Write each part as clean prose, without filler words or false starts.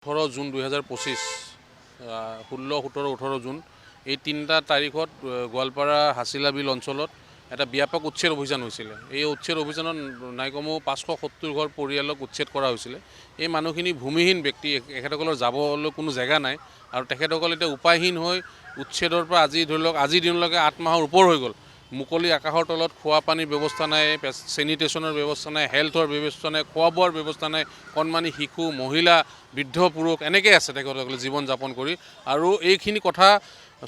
18 June 2025 16, 17, 18 June এই তিনিটা তাৰিখত গোৱালপাৰা হাছিলা বিল অঞ্চলত এটা ব্যাপক উচ্ছেদ অভিযান হৈছিলে। এই উচ্ছেদ অভিযানত নাইকমেও 570 ঘৰ পৰিয়ালক উচ্ছেদ কৰা হৈছিলে। এই মানুহখিনি ভূমিহীন ব্যক্তি, এখেতসকলৰ যাবলৈ কোনো জেগা নাই আৰু তেখেতসকল এতিয়া উপায়হীন হৈ উচ্ছেদৰ পৰা আজি ধৰি লওক আজিৰ দিনলৈকে 8 মাহৰ ওপৰ হৈ গ'ল। মুকলি আকাশৰ তলত খোৱা পানীৰ ব্যৱস্থা নাই, চেনিটেশ্যনৰ ব্যৱস্থা নাই, হেল্থৰ ব্যৱস্থা নাই, খোৱা বোৱাৰ ব্যৱস্থা নাই। কণমানি শিশু, মহিলা, বৃদ্ধ পুৰুষ এনেকৈ আছে তেখেতসকলে জীৱন যাপন কৰি। আৰু এইখিনি কথা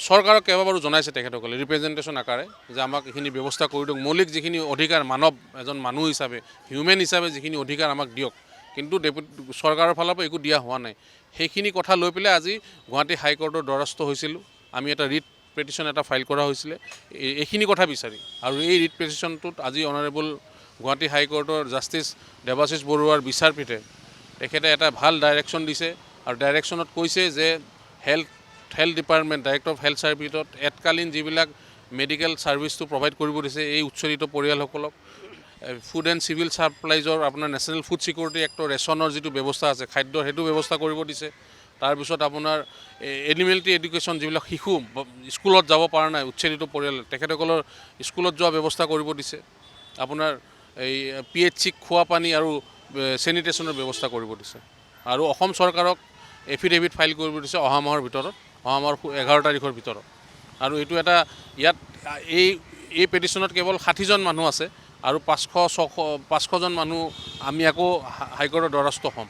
চৰকাৰক কেইবাবাৰো জনাইছে তেখেতসকলে ৰিপ্ৰেজেণ্টেশ্যন আকাৰে যে আমাক এইখিনি ব্যৱস্থা কৰি দিয়ক, মৌলিক যিখিনি অধিকাৰ মানৱ এজন মানুহ হিচাপে হিউমেন হিচাপে যিখিনি অধিকাৰ আমাক দিয়ক, কিন্তু চৰকাৰৰ ফালৰ পৰা একো দিয়া হোৱা নাই। সেইখিনি কথা লৈ পেলাই আজি গুৱাহাটী হাইকোৰ্টৰ দ্বাৰস্থ হৈছিলোঁ। আমি এটা ৰিট পেটিশ্যন এটা ফাইল কৰা হৈছিলে এইখিনি কথা বিচাৰি, আৰু এই ৰিট পেটিশ্যনটোত আজি অনাৰেবল গুৱাহাটী হাইকোৰ্টৰ জাষ্টিছ দেৱাশিষ বৰুৱাৰ বিচাৰপীঠে তেখেতে এটা ভাল ডাইৰেকশ্যন দিছে আৰু ডাইৰেকশ্যনত কৈছে যে health department, director of health ছাৰ্ভিচত এতকালীন যিবিলাক মেডিকেল ছাৰ্ভিচটো প্ৰভাইড কৰিব দিছে এই উচ্ছেদিত পৰিয়ালসকলক, ফুড এণ্ড চিভিল ছাপ্লাইজৰ আপোনাৰ নেশ্যনেল ফুড ছিকিউৰিটি এক্টৰ ৰেচনৰ যিটো ব্যৱস্থা আছে খাদ্যৰ, সেইটো ব্যৱস্থা কৰিব দিছে। তাৰপিছত আপোনাৰ এনিমেলিটি এডুকেশ্যন, যিবিলাক শিশু স্কুলত যাব পৰা নাই উচ্ছেদিত পৰিয়াল, তেখেতসকলৰ স্কুলত যোৱা ব্যৱস্থা কৰিব দিছে। আপোনাৰ এই PHCক খোৱা পানী আৰু চেনিটেশ্যনৰ ব্যৱস্থা কৰিব দিছে। আৰু অসম চৰকাৰক এফিডেভিট ফাইল কৰিব দিছে অহা মাহৰ ভিতৰত, অহা মাহৰ 11 তাৰিখৰ ভিতৰত। আৰু এইটো এটা ইয়াত এই পেটিশ্যনত কেৱল 60জন মানুহ আছে আৰু 500-600 500জন মানুহ আমি আকৌ হাইকোৰ্টৰ দ্বাৰস্থ হ'ম।